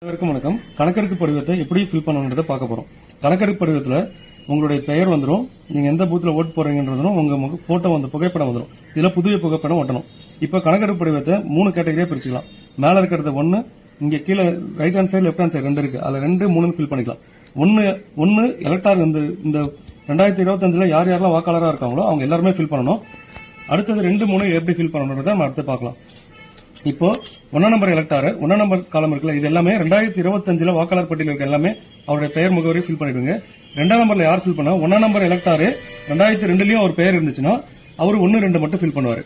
அனைவருக்கும் வணக்கம். கணக்கெடுப்பு படிவத்தை எப்படி ஃபில் பண்ணணுன்றதை பார்க்க போறோம். கணக்கெடுப்பு படிவத்தில் உங்களுடைய பெயர் வந்துடும், நீங்க எந்த பூத்துல ஓட்டு போறீங்கன்றதும் உங்க போட்டோ வந்து புகைப்படம் வந்துடும். இதுல புதிய புகைப்படம் ஒட்டணும். இப்ப கணக்கெடுப்பு படிவத்தை 3 கேட்டகரியா பிரிச்சுக்கலாம். மேல இருக்கிறது 1, இங்க கீழே right hand side left hand side 2 இருக்கு. அதுல 2, 3 ஃபில் பண்ணிக்கலாம். ஒன்னு எலக்டார் இந்த 2025 யார் யாரெல்லாம் வாக்காளராக இருக்காங்களோ அவங்க எல்லாருமே ஃபில் பண்ணணும். அடுத்தது 2, 3 எப்படி ஃபில் பண்ணணுன்றதை நம்ம அடுத்து பார்க்கலாம். இப்போ 1 நம்பர் எலக்டார் 1 நம்பர் காலம் இருக்குல்ல, இது எல்லாமே 2025 வாக்காளர் பட்டியல் இருக்க எல்லாமே அவருடைய பெயர் முகவரி ஃபில் பண்ணிடுங்க. 2ஆம் நம்பர்ல யார் ஃபில் பண்ணா 1 நம்பர் எலக்டார் 2002லயும் அவர் பெயர் இருந்துச்சுன்னா அவர் 1, 2 மட்டும் ஃபில் பண்ணுவாரு.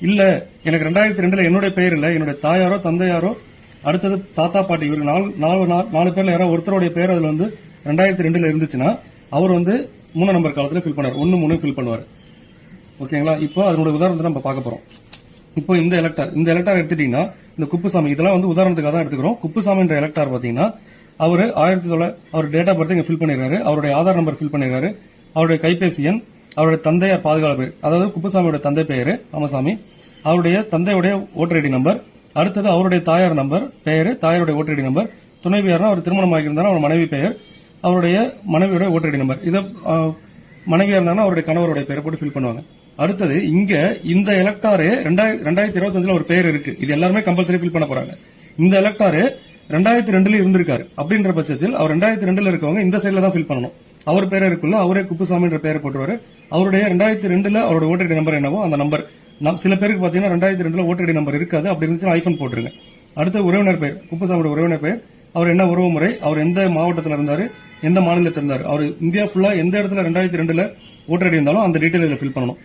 இல்ல எனக்கு 2002ல என்னுடைய பெயர் இல்ல, என்னுடைய தாயாரோ தந்தையாரோ அடுத்தது தாத்தா பாட்டி இவரு 4 பேர்ல யாரோ ஒருத்தருடைய பெயர் அதுல வந்து 2002ல இருந்துச்சுன்னா அவர் வந்து 3 நம்பர் காலத்துல ஃபில் பண்ணுவார். 1, 3 ஃபில் பண்ணுவார். ஓகேங்களா? இப்போ அதனுடைய உதாரணத்தை நம்ம பார்க்க போறோம். இப்போ இந்த எலக்டார் எடுத்துட்டீங்கன்னா இந்த குப்புசாமி இதெல்லாம் வந்து உதாரணத்துக்காக தான் எடுத்துக்கிறோம். குப்புசாமின்ற எலக்டார் பாத்தீங்கன்னா அவரு அவர் டேட் ஆஃப் பர்த் இங்க ஃபில் பண்ணிருக்காரு, அவருடைய ஆதார் நம்பர் ஃபில் பண்ணிருக்காரு, அவருடைய கைபேசி எண், அவருடைய தந்தையார் பாதுகாப்பு பேர், அதாவது குப்புசாமியோட தந்தை பெயரு ராமசாமி, அவருடைய தந்தையுடைய ஓட்டர் ஐடி நம்பர், அடுத்தது அவருடைய தாயார் நம்பர் பெயரு, தாயாருடைய ஓட்டர் ஐடி நம்பர், துணைவியார்னா அவர் திருமணம் ஆகியிருந்தாலும் அவர் மனைவி பெயர், அவருடைய மனைவியோட ஓட்டர் ஐடி நம்பர், இதை மனைவியா இருந்தாங்கன்னா அவருடைய கணவருடைய பெயரை போட்டு ஃபில் பண்ணுவாங்க. அடுத்தது இங்க இந்த எலக்டாரு 2025 ஒரு பெயர் இருக்கு, இது எல்லாருமே கம்பல்சரி ஃபில் பண்ண போறாங்க. இந்த எலக்டாரு 2002ல இருந்திருக்காரு அப்படின்ற பட்சத்தில் அவர் 2002ல இருக்கவங்க இந்த சைட்ல தான் ஃபில் பண்ணணும். அவர் பேர் இருக்குல்ல, அவரே குப்புசாமின்ற பெயரை போட்டுருவாரு. அவருடைய 2002ல அவரோட ஓட்டர் ஐடி நம்பர் என்னவோ அந்த நம்பர், சில பேருக்கு பாத்தீங்கன்னா 2002ல ஓட்டர் ஐடி நம்பர் இருக்காது, அப்படி இருந்துச்சுன்னா ஐஃபோன் போட்டுருங்க. அடுத்த உறவினர் பெயர், குப்புசாமியோட உறவினர் பெயர், அவர் என்ன உறவு முறை, அவர் எந்த மாவட்டத்தில் இருந்தாரு, எந்த மாநிலத்தில் இருந்தாரு, அவர் இந்தியா ஃபுல்லா எந்த இடத்துல 2002ல ஓட்டர் ஐடி இருந்தாலும் அந்த டீட்டெயில் இதில் ஃபில் பண்ணணும்.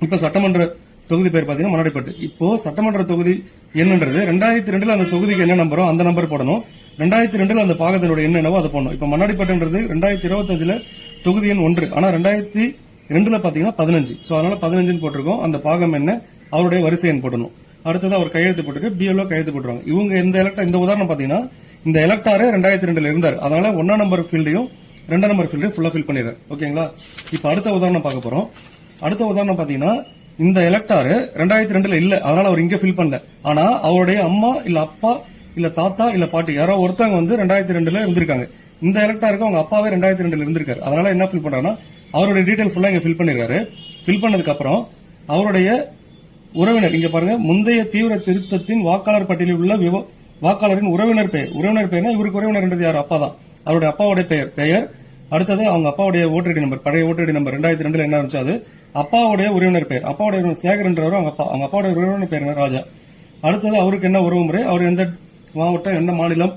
இப்ப சட்டமன்ற தொகுதி பேர் பாத்தீங்கன்னா மன்னாடிப்பட்டு. இப்போ சட்டமன்ற தொகுதி என்னன்றது 2002ல அந்த தொகுதிக்கு என்ன நம்பரோ அந்த நம்பர் போடணும். 2002ல அந்த பாகத்தினுடைய என்னவோ அதை போடணும். இப்ப மன்னாடிப்பட்டுன்றது 2025 தொகுதி எண் 1, ஆனா 2002ல பாத்தீங்கன்னா 15, சோ அதனால 15 போட்டிருக்கோம். அந்த பாகம் என்ன, அவருடைய வரிசை எண் போடணும். அடுத்தது அவர் கையெழுத்து போட்டுட்டு பிஎல்ஓ கையெழுத்து போட்டுருவாங்க. இவங்க இந்த உதாரணம் பாத்தீங்கன்னா இந்த எலக்டாரே 2002ல இருந்தார், அதனால 1ஆம் நம்பர் ஃபீல்டையும் 2ஆம் நம்பர் ஃபீல்டையும் ஃபுல்லா ஃபில் பண்ணிடுறாரு. ஓகேங்களா? இப்ப அடுத்த உதாரணம் பார்க்க போறோம். அடுத்த உதாரணம் பாத்தீங்கன்னா இந்த எலக்டார் 2002ல இல்ல, அதனால அவர் இங்க ஃபில் பண்ணல. ஆனா அவருடைய அம்மா இல்ல அப்பா இல்ல தாத்தா இல்ல பாட்டி யாரோ ஒருத்தவங்க வந்து 2002ல இருந்திருக்காங்க. இந்த எலக்டாருக்கு அவங்க அப்பாவே 2002ல இருந்திருக்காரு, அதனால என்ன ஃபில் பண்றாருன்னா அவருடைய டீடைல் ஃபுல்லா இங்க ஃபில் பண்ணிருக்காரு. ஃபில் பண்ணதுக்கு அப்புறம் அவருடைய உறவினர் இங்க பாருங்க, முந்தைய தீவிர திருத்தத்தின் வாக்காளர் பட்டியலில் உள்ள வாக்காளரின் உறவினர் பெயர்னா இவருக்கு உறவினர் யார், அப்பா தான். அவருடைய அப்பாவுடைய பெயர், அடுத்தது அவங்க அப்பாவுடைய ஓட்டர் ஐடி நம்பர், பழைய ஓட்டர் ஐடி நம்பர் 2002ல என்ன இருந்துச்சு அது, அப்பாவுடைய உறவினர் பெயர், அப்பாவுடைய சேகர்ன்றவர் அவங்க அப்பாவுடைய உறவினர் பெயர் ராஜா. அடுத்தது அவருக்கு என்ன உறவு முறை, அவர் எந்த மாவட்டம் என்ன மாநிலம்